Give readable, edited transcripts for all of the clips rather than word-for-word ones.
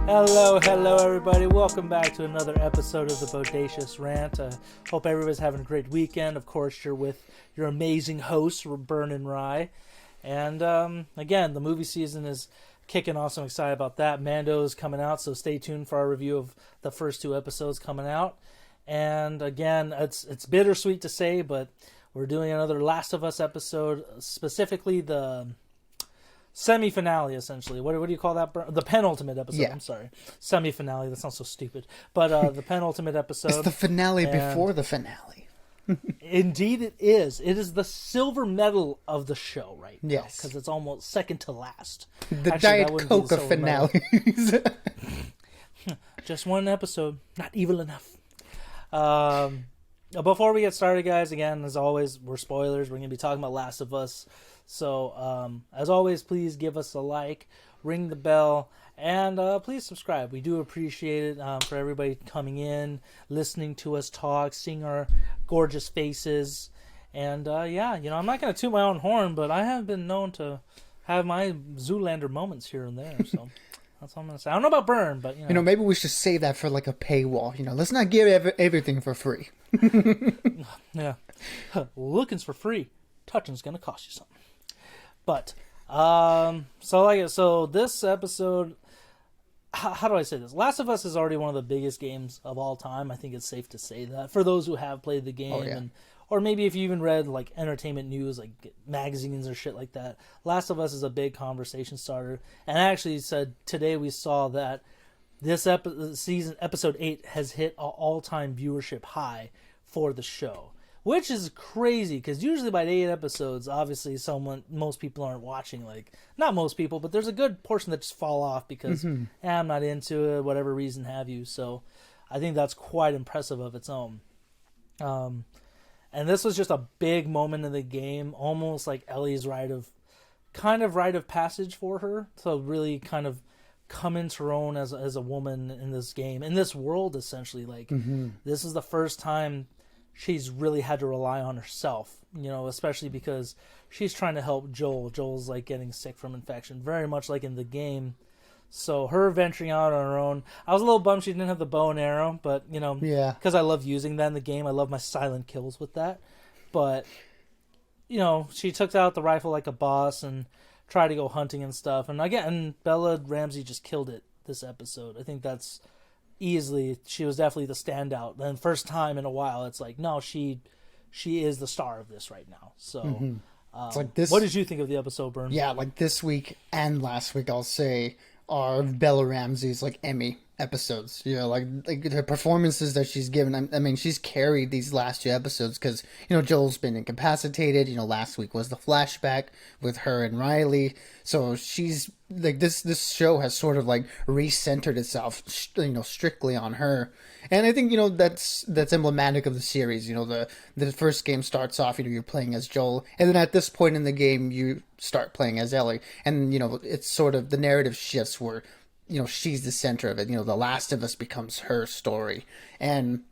Hello, everybody. Welcome back to another episode of the Bodacious Rant. Hope everybody's having a great weekend. Of course, you're with your amazing hosts, Burn and Rye. And again, the movie season is kicking off, so I'm excited about that. Mando is coming out, so stay tuned for our review of the first two episodes coming out. And again, it's bittersweet to say, but we're doing another Last of Us episode, specifically the semi-finale, essentially. What do you call that? The penultimate episode. Yeah. I'm sorry. Semi-finale. That sounds so stupid. But the penultimate episode. It's the finale before the finale. Indeed it is. It is the silver medal of the show right now. Yes. Because it's almost second to last. The Diet Coke of finales. Just one episode. Not evil enough. Before we get started, guys, again, as always, we're spoilers. We're going to be talking about Last of Us. So, as always, please give us a like, ring the bell, and please subscribe. We do appreciate it for everybody coming in, listening to us talk, seeing our gorgeous faces. And, I'm not going to toot my own horn, but I have been known to have my Zoolander moments here and there. So, that's all I'm going to say. I don't know about Burn, but, maybe we should save that for, like, a paywall. Let's not give everything for free. Yeah. Looking's for free. Touching's going to cost you something. But, so this episode, how do I say this? Last of Us is already one of the biggest games of all time. I think it's safe to say that for those who have played the game, or maybe if you even read like entertainment news, like magazines or shit like that. Last of Us is a big conversation starter. And I actually said today we saw that this episode 8 has hit an all-time viewership high for the show. Which is crazy, because usually by 8 episodes, obviously most people aren't watching, like, not most people, but there's a good portion that just fall off because, I'm not into it, whatever reason have you, so I think that's quite impressive of its own. And this was just a big moment in the game, almost like Ellie's rite of passage for her, to really kind of come into her own as a woman in this game, in this world, essentially. Like, this is the first time she's really had to rely on herself, especially because she's trying to help Joel. Joel's like getting sick from infection, very much like in the game. So her venturing out on her own. I was a little bummed she didn't have the bow and arrow, but because I love using that in the game. I love my silent kills with that. But she took out the rifle like a boss and tried to go hunting and stuff. And again, Bella Ramsey just killed it this episode. I think that's easily, she was definitely the standout. Then first time in a while, it's like, no, she is the star of this right now. So, it's like this. What did you think of the episode, Burn? Yeah, like this week and last week, I'll say, are Bella Ramsey's like Emmy episodes. Like the performances that she's given. I mean, she's carried these last 2 episodes because Joel's been incapacitated. Last week was the flashback with her and Riley. So she's like this show has sort of like recentered itself, strictly on her. And I think that's emblematic of the series. The first game starts off, you're playing as Joel, and then at this point in the game you start playing as Ellie, and it's sort of the narrative shifts where she's the center of it. The Last of Us becomes her story. And,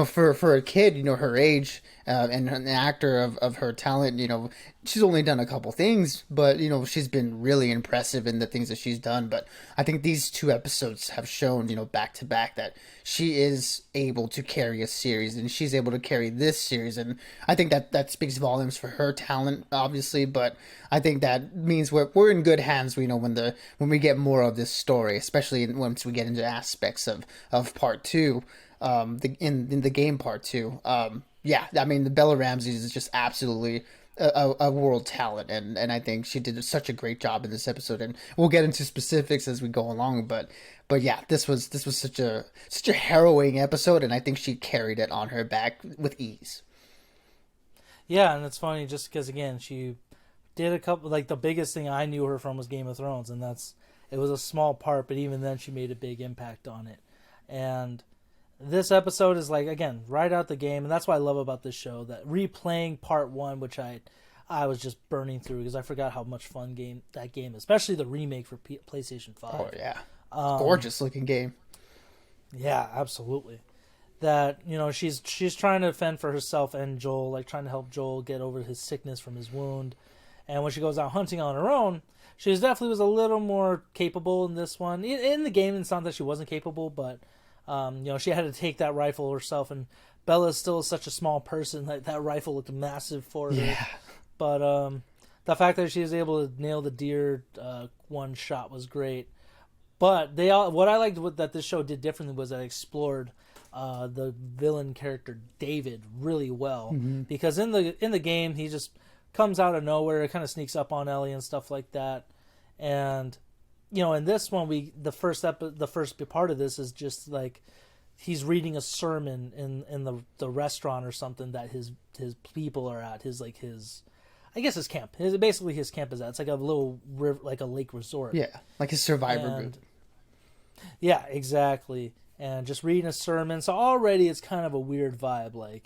for a kid, her age, and an actor of her talent, she's only done a couple things, but, she's been really impressive in the things that she's done. But I think these 2 episodes have shown, back to back, that she is able to carry a series, and she's able to carry this series. And I think that speaks volumes for her talent, obviously, but I think that means we're in good hands, when we get more of this story, especially once we get into aspects of part 2. In the game part 2. I mean, the Bella Ramsey is just absolutely a world talent, and I think she did such a great job in this episode, and we'll get into specifics as we go along, but yeah, this was such a harrowing episode, and I think she carried it on her back with ease. Yeah, and it's funny just because, again, she did a couple, like the biggest thing I knew her from was Game of Thrones, and it was a small part, but even then she made a big impact on it. And this episode is like, again, right out the game, and that's what I love about this show, that replaying part 1, which I was just burning through because I forgot how much fun that game is, especially the remake for PlayStation 5. Oh, yeah. Gorgeous looking game. Yeah, absolutely. That, she's trying to fend for herself and Joel, like trying to help Joel get over his sickness from his wound. And when she goes out hunting on her own, she definitely was a little more capable in this one. In the game, it's not that she wasn't capable, but she had to take that rifle herself. And Bella is still such a small person that rifle looked massive for her. Yeah. But the fact that she was able to nail the deer one shot was great. But what I liked that this show did differently was that it explored the villain character David really well, because in the game he just comes out of nowhere, kind of sneaks up on Ellie and stuff like that. And in this one, the first part of this is just like he's reading a sermon in the restaurant or something that his people are at, I guess his camp. Basically his camp is at. It's like a little river, like a lake resort. Yeah, like his survivor group. Yeah, exactly. And just reading a sermon, so already it's kind of a weird vibe.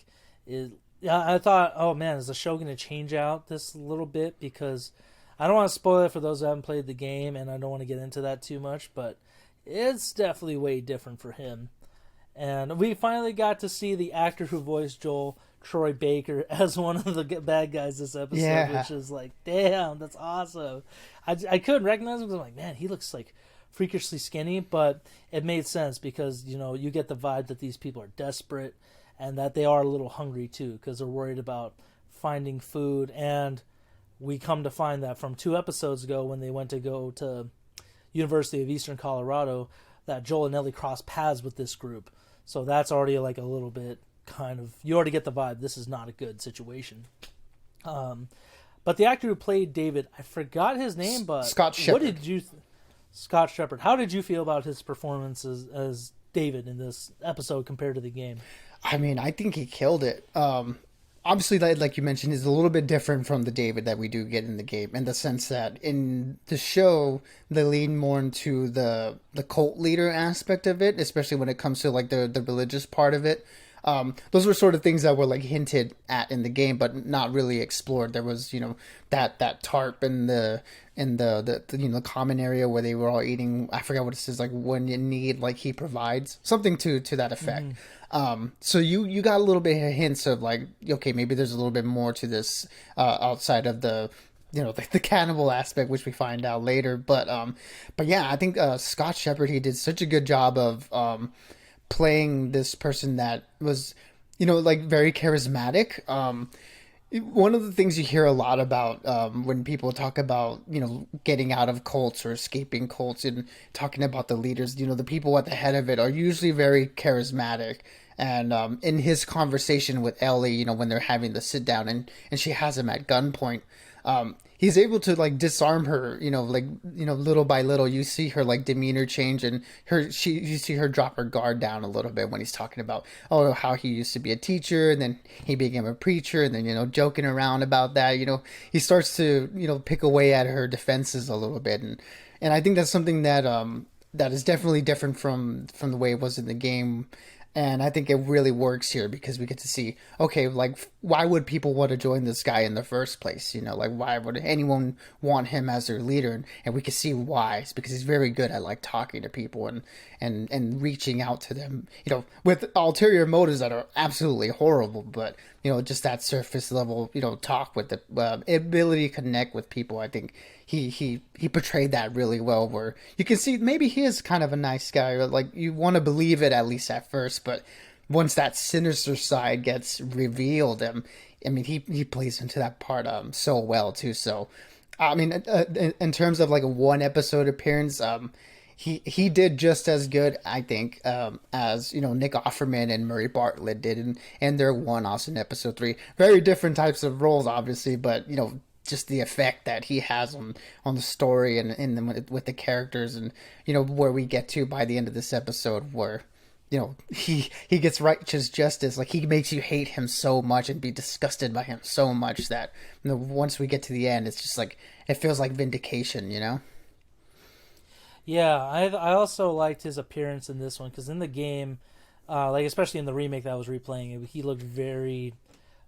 I thought, oh man, is the show going to change out this a little bit? Because I don't want to spoil it for those who haven't played the game, and I don't want to get into that too much, but it's definitely way different for him. And we finally got to see the actor who voiced Joel, Troy Baker, as one of the bad guys this episode, which is like, damn, that's awesome. I couldn't recognize him because I'm like, man, he looks like freakishly skinny, but it made sense because you get the vibe that these people are desperate and that they are a little hungry too because they're worried about finding food. And we come to find that from 2 episodes ago when they went to go to University of Eastern Colorado, that Joel and Ellie cross paths with this group. So that's already like a little bit kind of, you already get the vibe this is not a good situation. But the actor who played David, I forgot his name, but Scott Shepherd. What did you Scott Shepherd. How did you feel about his performance as David in this episode compared to the game? I mean, I think he killed it. Obviously, like you mentioned, is a little bit different from the David that we do get in the game, in the sense that in the show they lean more into the cult leader aspect of it, especially when it comes to like the religious part of it. Those were sort of things that were like hinted at in the game, but not really explored. There was, that tarp in the common area where they were all eating. I forgot what it says, like when you need, like he provides something to that effect. So you got a little bit of hints of like, okay, maybe there's a little bit more to this outside of the cannibal aspect, which we find out later. But yeah, I think Scott Shepherd, he did such a good job of playing this person that was, like very charismatic. One of the things you hear a lot about when people talk about, getting out of cults or escaping cults and talking about the leaders, the people at the head of it are usually very charismatic. And in his conversation with Ellie, when they're having the sit down and she has him at gunpoint, he's able to like disarm her, little by little. You see her like demeanor change, and you see her drop her guard down a little bit when he's talking about, how he used to be a teacher and then he became a preacher, and then, joking around about that, he starts to, pick away at her defenses a little bit. And I think that's something that, that is definitely different from the way it was in the game. And I think it really works here because we get to see, okay, like, why would people want to join this guy in the first place? Like, why would anyone want him as their leader? And we can see why. It's because he's very good at, like, talking to people and reaching out to them, with ulterior motives that are absolutely horrible. But, just that surface level, talk with the ability to connect with people. I think he portrayed that really well, where you can see maybe he is kind of a nice guy, or like you want to believe it at least at first, but once that sinister side gets revealed, he plays into that part so well too. So I mean, in terms of like a 1 episode appearance, he did just as good, I think, as Nick Offerman and Murray Bartlett did in their one-offs in episode 3. Very different types of roles, obviously, but just the effect that he has on the story and with the characters, and where we get to by the end of this episode, where he gets righteous justice. Like, he makes you hate him so much and be disgusted by him so much that once we get to the end, it's just like it feels like vindication. Yeah, I also liked his appearance in this one because in the game, like especially in the remake that I was replaying, he looked very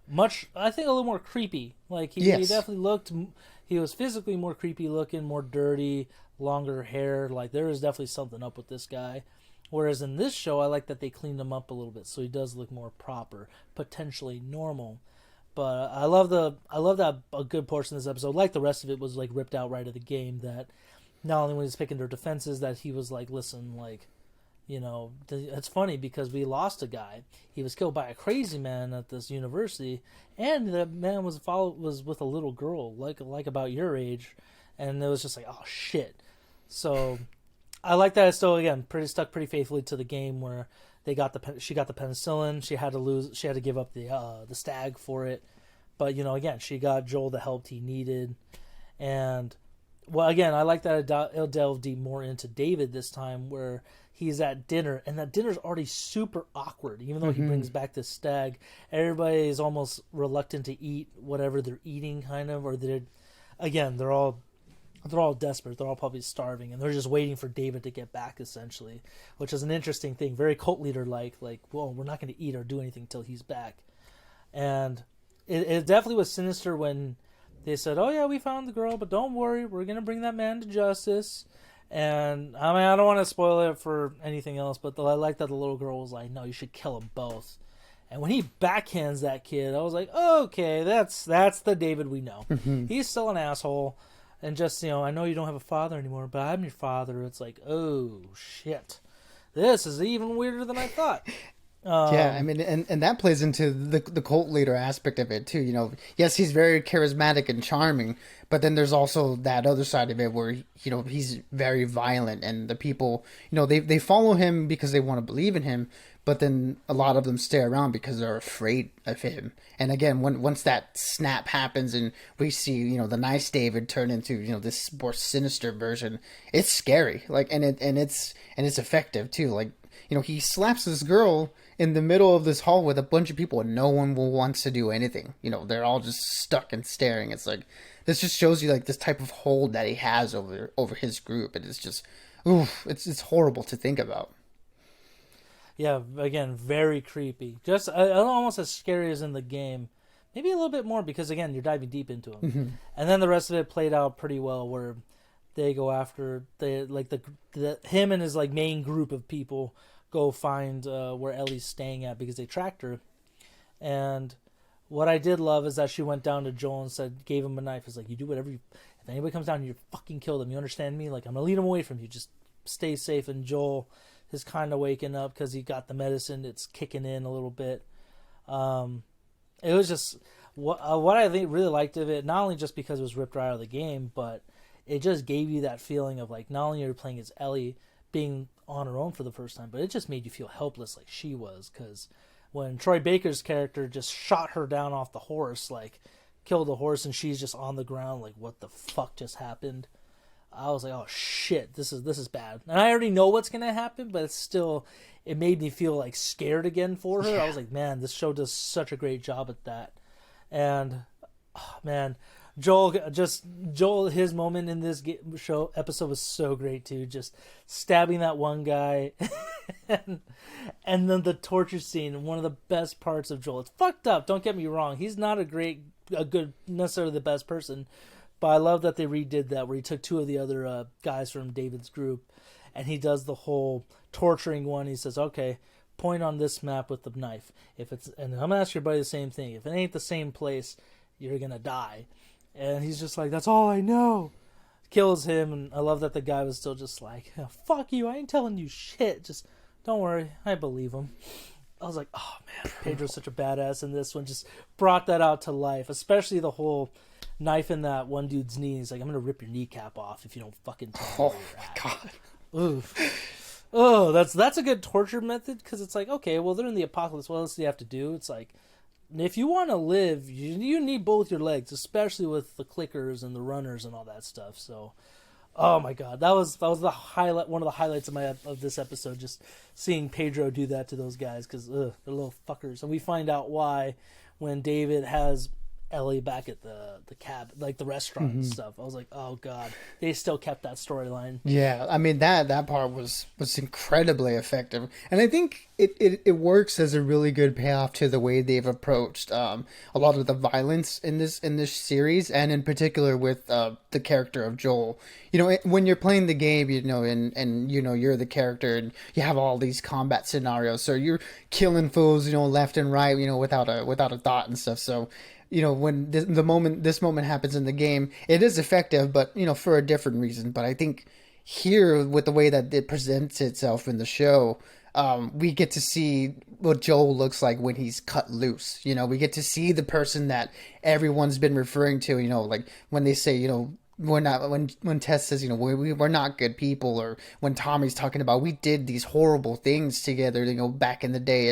much, I think, a little more creepy. Like he definitely looked, he was physically more creepy looking, more dirty, longer hair. Like there was definitely something up with this guy. Whereas in this show, I like that they cleaned him up a little bit, so he does look more proper, potentially normal. But I love that a good portion of this episode, like the rest of it, was like ripped out right of the game. That not only when he's picking their defenses, that he was like, listen, like, you know, it's funny because we lost a guy. He was killed by a crazy man at this university, and the man was with a little girl, like about your age, and it was just like, oh shit. So I like that it's still, again, stuck pretty faithfully to the game where she got the penicillin. She had to give up the stag for it, but you know, again, she got Joel the help he needed, and well, again, I like that it'll delve deep more into David this time, where he's at dinner, and that dinner's already super awkward. Even though he brings back this stag, everybody is almost reluctant to eat whatever they're eating, kind of, or they're all desperate. They're all probably starving, and they're just waiting for David to get back, essentially, which is an interesting thing, very cult leader like, well, we're not going to eat or do anything until he's back. And it definitely was sinister when they said, oh yeah, we found the girl, but don't worry, we're going to bring that man to justice. And I mean, I don't want to spoil it for anything else, but I like that the little girl was like, no, you should kill them both. And when he backhands that kid, I was like, okay, that's the David we know. He's still an asshole. And just, you know, I know you don't have a father anymore, but I'm your father. It's like, oh, shit. This is even weirder than I thought. Yeah, I mean, and that plays into the cult leader aspect of it, too. You know, yes, he's very charismatic and charming, but then there's also that other side of it where, you know, he's very violent, and the people, you know, they follow him because they want to believe in him, but then a lot of them stay around because they're afraid of him. And again, once that snap happens and we see, you know, the nice David turn into, you know, this more sinister version, it's scary. Like, and it's effective too. Like, you know, he slaps this girl in the middle of this hall with a bunch of people, and no one wants to do anything. You know, they're all just stuck and staring. It's like, this just shows you like this type of hold that he has over his group, and it's just, oof, it's horrible to think about. Yeah, again, very creepy. Just almost as scary as in the game. Maybe a little bit more because, again, you're diving deep into him. And then the rest of it played out pretty well, where they go after him and his like main group of people go find where Ellie's staying at because they tracked her. And what I did love is that she went down to Joel and gave him a knife. It's like, you do whatever if anybody comes down, you fucking kill them. You understand me? Like, I'm gonna lead them away from you. Just stay safe. And Joel is kind of waking up because he got the medicine. It's kicking in a little bit. It was just what I really liked of it, not only just because it was ripped right out of the game, but it just gave you that feeling of like, not only are you playing as Ellie being on her own for the first time, but it just made you feel helpless like she was. Because when Troy Baker's character just shot her down off the horse, like killed the horse, and she's just on the ground, like, what the fuck just happened? I was like, oh shit, this is bad. And I already know what's gonna happen, but it made me feel like scared again for her. Yeah. I was like, man, this show does such a great job at that. And oh, man, Joel, his moment in this episode was so great too. Just stabbing that one guy, and then the torture scene. One of the best parts of Joel. It's fucked up. Don't get me wrong. He's not necessarily the best person. But I love that they redid that, where he took two of the other guys from David's group, and he does the whole torturing one. He says, okay, point on this map with the knife. And I'm going to ask your buddy the same thing. If it ain't the same place, you're going to die. And he's just like, that's all I know. Kills him, and I love that the guy was still just like, oh, fuck you, I ain't telling you shit. Just, don't worry, I believe him. I was like, oh man, Pedro's such a badass in this one. Just brought that out to life, especially the whole knife in that one dude's knee. He's like, I'm gonna rip your kneecap off if you don't fucking tell me. Oh my god. Oof. Oh, that's a good torture method, because it's like, okay, well, they're in the apocalypse. What else do you have to do? It's like, if you want to live, you need both your legs, especially with the clickers and the runners and all that stuff. So, oh my god, that was the highlight. One of the highlights of this episode, just seeing Pedro do that to those guys, because they're little fuckers. And we find out why when David has Ellie back at the cab, like the restaurant and stuff. I was like, oh god, they still kept that storyline. Yeah, I mean that part was incredibly effective, and I think it works as a really good payoff to the way they've approached a lot of the violence in this series, and in particular with the character of Joel. You know, when you're playing the game, you know, and you know you're the character, and you have all these combat scenarios, so you're killing fools, you know, left and right, you know, without a thought and stuff. So when this moment happens in the game, it is effective, but for a different reason. But I think here, with the way that it presents itself in the show, we get to see what Joel looks like when he's cut loose. We get to see the person that everyone's been referring to. Like when they say, we're not, when Tess says, we're not good people, or when Tommy's talking about we did these horrible things together, back in the day,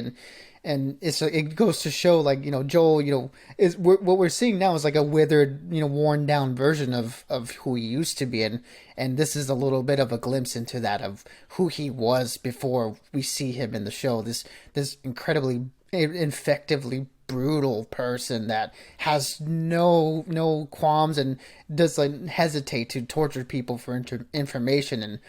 and it goes to show, like, Joel, what we're seeing now is like a withered, worn down version of who he used to be, and this is a little bit of a glimpse into that, of who he was before we see him in the show. This incredibly effectively brutal person that has no qualms and doesn't hesitate to torture people for information.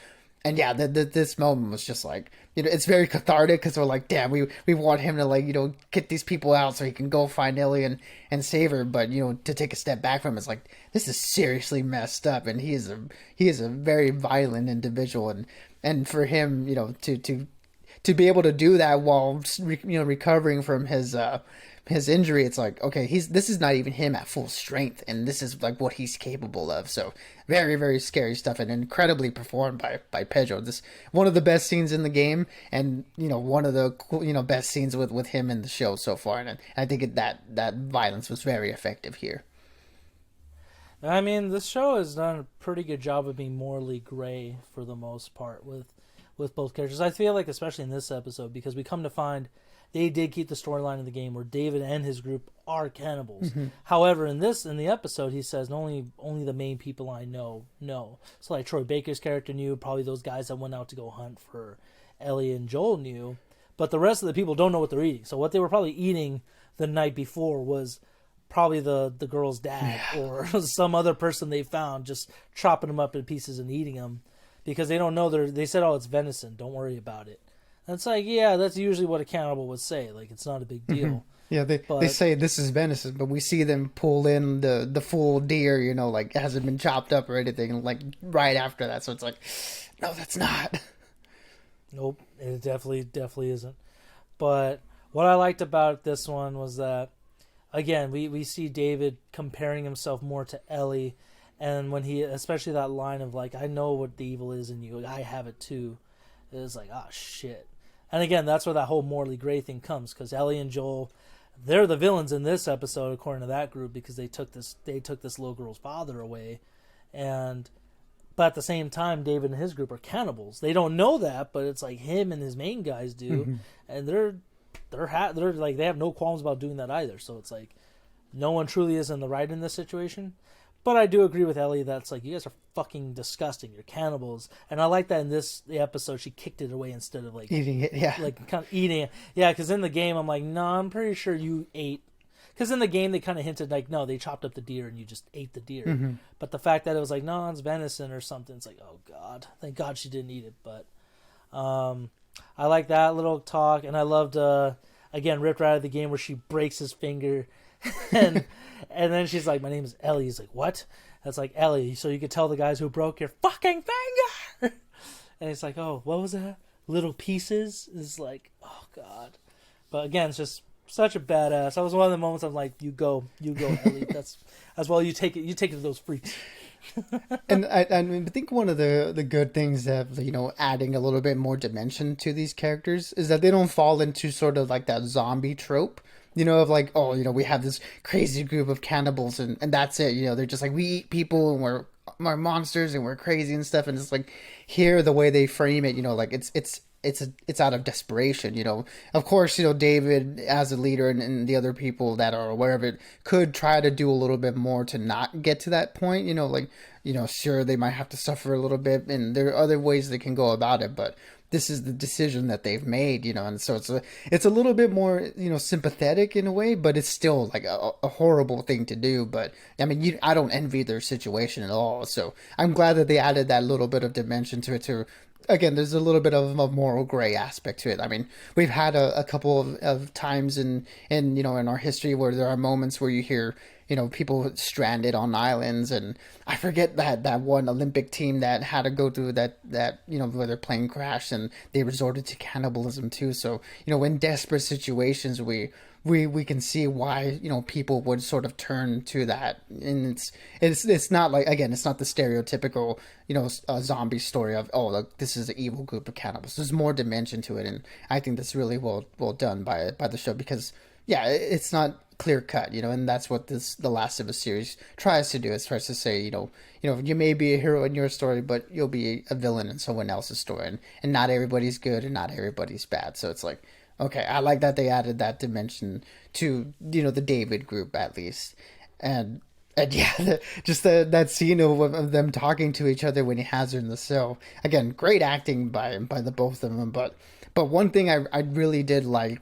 And yeah, this moment was just like, it's very cathartic, because we're like, damn, we want him to, like, get these people out so he can go find Ellie and save her. But, to take a step back from it, it's like, this is seriously messed up. And he is a very violent individual. And for him, to be able to do that while, recovering from his injury, it's like, okay, this is not even him at full strength, and this is like what he's capable of. So very, very scary stuff, and incredibly performed by Pedro. This one of the best scenes in the game, and one of the best scenes with him in the show so far. And I think that violence was very effective here. I mean, this show has done a pretty good job of being morally gray for the most part with both characters. I feel like, especially in this episode, because we come to find they did keep the storyline of the game where David and his group are cannibals. Mm-hmm. However, in the episode, he says only the main people I know. So like Troy Baker's character knew, probably those guys that went out to go hunt for Ellie and Joel knew, but the rest of the people don't know what they're eating. So what they were probably eating the night before was probably the girl's dad, or some other person they found, just chopping them up in pieces and eating them, because they don't know they said, oh, it's venison, don't worry about it. And it's like, yeah, that's usually what a cannibal would say. Like, it's not a big deal. Mm-hmm. Yeah, they say this is venison, but we see them pull in the full deer, like it hasn't been chopped up or anything, like right after that. So it's like, no, that's not. Nope, it definitely isn't. But what I liked about this one was that, again, we see David comparing himself more to Ellie, and when he, especially that line of like, I know what the evil is in you, I have it too. It was like, oh shit. And again, that's where that whole morally gray thing comes, because Ellie and Joel, they're the villains in this episode according to that group, because they took this little girl's father away, but at the same time, David and his group are cannibals. They don't know that, but it's like him and his main guys do, mm-hmm. and they're like, they have no qualms about doing that either. So it's like, no one truly is in the right in this situation. But I do agree with Ellie that's like, you guys are fucking disgusting. You're cannibals. And I like that in the episode, she kicked it away instead of like eating it, yeah. Like kind of eating it. Yeah, because in the game, I'm like, no, I'm pretty sure you ate. Because in the game, they kind of hinted like, no, they chopped up the deer and you just ate the deer. Mm-hmm. But the fact that it was like, no, it's venison or something, it's like, oh God. Thank God she didn't eat it. But I like that little talk. And I loved, again, ripped right out of the game where she breaks his finger. and then she's like, my name is Ellie. He's like, what? That's like, Ellie, so you could tell the guys who broke your fucking finger. And it's like, oh, what was that? Little pieces? Is like, oh God. But again, it's just such a badass. That was one of the moments I'm like, you go, Ellie. That's as well. You take it to those freaks. And I think one of the good things of adding a little bit more dimension to these characters is that they don't fall into sort of like that zombie trope. Of like, oh, we have this crazy group of cannibals and that's it. They're just like, we eat people and we're monsters and we're crazy and stuff. And it's like, here, the way they frame it, like it's out of desperation. Of course, David as a leader and the other people that are aware of it could try to do a little bit more to not get to that point. Sure, they might have to suffer a little bit and there are other ways they can go about it, but this is the decision that they've made, and so it's a little bit more, sympathetic in a way, but it's still like a horrible thing to do. But I mean, I don't envy their situation at all. So I'm glad that they added that little bit of dimension to it. Again, there's a little bit of a moral gray aspect to it. I mean, we've had a couple of times in our history where there are moments where you hear people stranded on islands, and I forget that one Olympic team that had to go through that where their plane crashed and they resorted to cannibalism too. So in desperate situations, we can see why people would sort of turn to that, and it's not like, again, it's not the stereotypical zombie story of, oh, look, this is an evil group of cannibals. There's more dimension to it, and I think that's really well done by the show, because yeah, it's not clear cut, and that's what the Last of Us series tries to do. It tries to say, you may be a hero in your story, but you'll be a villain in someone else's story, and not everybody's good and not everybody's bad. So it's like, okay, I like that they added that dimension to the David group, at least. And yeah, just that scene of them talking to each other when he has her in the cell. Again, great acting by the both of them. But one thing I really did like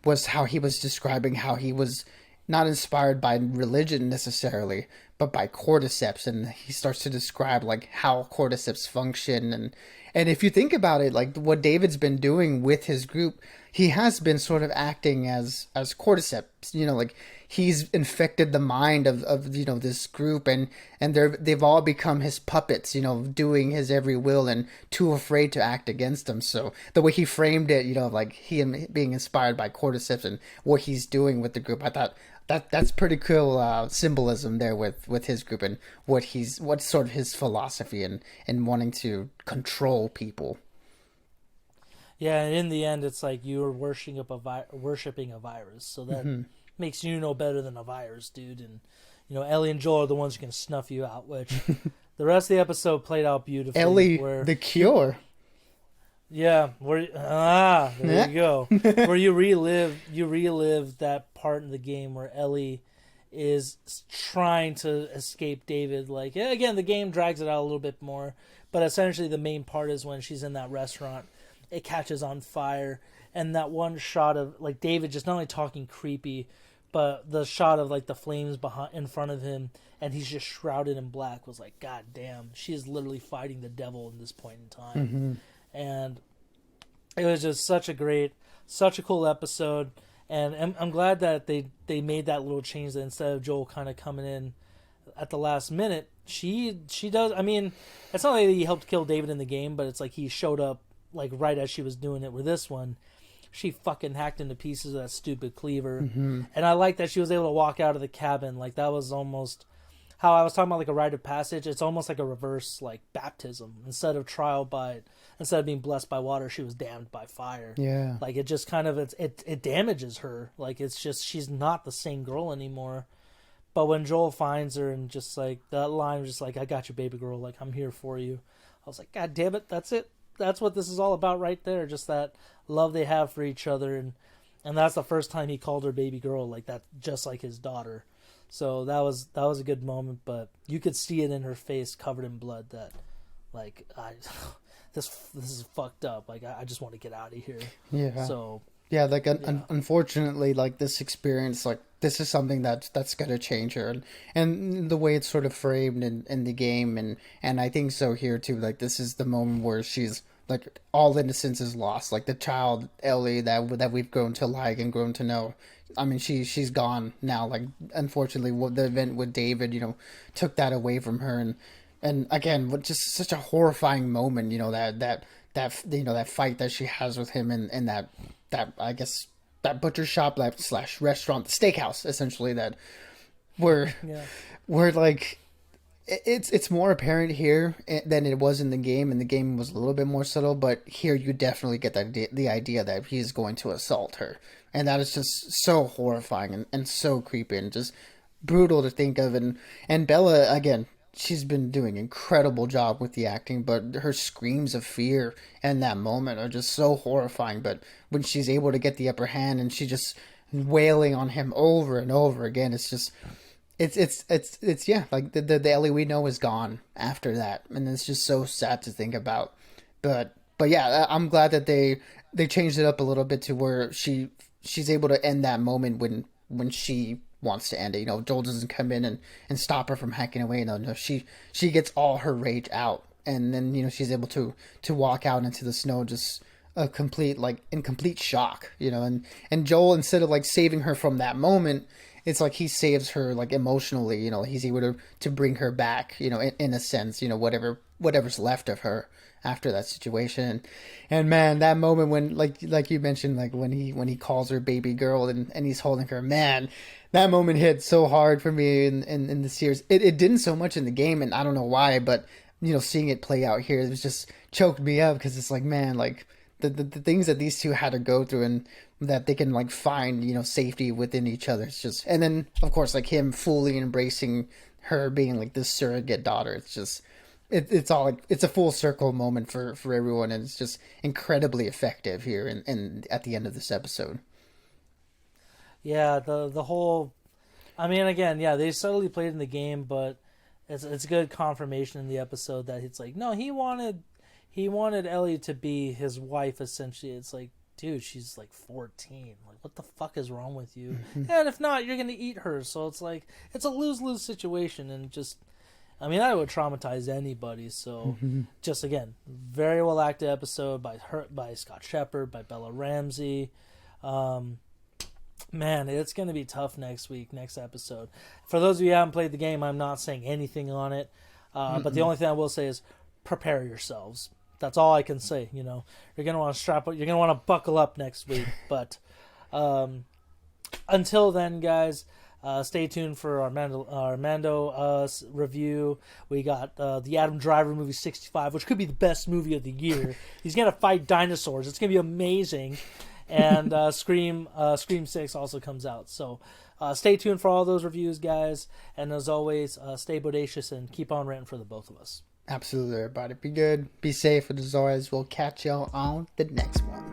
was how he was describing how he was not inspired by religion necessarily, but by cordyceps, and he starts to describe like how cordyceps function, and if you think about it, like what David's been doing with his group, he has been sort of acting as cordyceps, like he's infected the mind of this group, and they've all become his puppets, doing his every will and too afraid to act against him. So the way he framed it, like he being inspired by cordyceps and what he's doing with the group, I thought that's pretty cool symbolism there with his group, and what's sort of his philosophy and wanting to control people. Yeah, and in the end, it's like you are worshiping a virus, so that makes you no better than a virus, dude. And Ellie and Joel are the ones who can snuff you out, which the rest of the episode played out beautifully. Ellie, the cure. Yeah, there you go. Where you relive that part in the game where Ellie is trying to escape David. Like, again, the game drags it out a little bit more, but essentially the main part is when she's in that restaurant, it catches on fire, and that one shot of like David just not only talking creepy, but the shot of like the flames in front of him, and he's just shrouded in black, was like, God damn, she is literally fighting the devil in this point in time. And it was just such a cool episode, and I'm glad that they made that little change, that instead of Joel kind of coming in at the last minute, she does. I mean, it's not like he helped kill David in the game, but it's like he showed up like right as she was doing it. With this one, she fucking hacked into pieces of that stupid cleaver, and I like that she was able to walk out of the cabin. Like, that was almost how I was talking about, like a rite of passage. It's almost like a reverse, like, baptism. Instead of being blessed by water, she was damned by fire. Yeah, like it just kind of it damages her. Like, it's just, she's not the same girl anymore. But when Joel finds her, and just like that line was just like, I got you, baby girl, like, I'm here for you. I was like, God damn it, that's it. That's what this is all about right there. Just that love they have for each other, and that's the first time he called her baby girl like that, just like his daughter. So that was a good moment, but you could see it in her face, covered in blood, that like, this is fucked up. Like, I just want to get out of here. Yeah. So yeah, like unfortunately, like this experience, like this is something that's gonna change her, and the way it's sort of framed in the game, and I think so here too. Like, this is the moment where she's like, all innocence is lost. Like, the child Ellie that we've grown to like and grown to know, I mean, she's gone now. Like, unfortunately, what the event with David, took that away from her, and again, just such a horrifying moment. That fight that she has with him, and that I guess that butcher shop, slash restaurant, steakhouse, essentially, that where like it's more apparent here than it was in the game, and the game was a little bit more subtle, but here you definitely get the idea that he's going to assault her, and that is just so horrifying and so creepy and just brutal to think of. And Bella, again, she's been doing an incredible job with the acting, but her screams of fear in that moment are just so horrifying. But when she's able to get the upper hand and she just wailing on him over and over again, it's just, it's yeah, like the Ellie we know is gone after that, and it's just so sad to think about. But yeah, I'm glad that they changed it up a little bit to where she's able to end that moment when she wants to end it. Joel doesn't come in and stop her from hacking away. No, she gets all her rage out, and then she's able to walk out into the snow, just in complete shock. And Joel, instead of like saving her from that moment it's like he saves her like emotionally. You know, he's able to bring her back. You know, in a sense, you know, whatever's left of her after that situation. And man, that moment when like you mentioned, like when he calls her baby girl and he's holding her, man, that moment hit so hard for me in the series. It didn't so much in the game, and I don't know why, but you know, seeing it play out here, it was just choked me up because it's like, man, like the things that these two had to go through and that they can like find, you know, safety within each other. It's just, and then of course like him fully embracing her being like this surrogate daughter. It's just, it's all like, it's a full circle moment for everyone, and it's just incredibly effective here and at the end of this episode. Yeah, the whole, I mean, again, yeah, they subtly played in the game, but it's good confirmation in the episode that it's like, no, he wanted Ellie to be his wife essentially. It's like, dude, she's like 14. Like, what the fuck is wrong with you? And if not, you're gonna eat her. So it's like, it's a lose-lose situation, and just, I mean, that would traumatize anybody. So just again, very well acted episode by Scott Shepherd, by Bella Ramsey. Man, it's going to be tough next episode. For those of you who haven't played the game, I'm not saying anything on it. But the only thing I will say is prepare yourselves. That's all I can say. You know, you're going to want to strap up. You're going to want to buckle up next week. But until then, guys, stay tuned for our Mando review. We got the Adam Driver movie 65, which could be the best movie of the year. He's going to fight dinosaurs. It's going to be amazing. And Scream 6 also comes out. So stay tuned for all those reviews, guys. And as always, stay bodacious and keep on ranting for the both of us. Absolutely, everybody. Be good. Be safe. And as always, we'll catch y'all on the next one.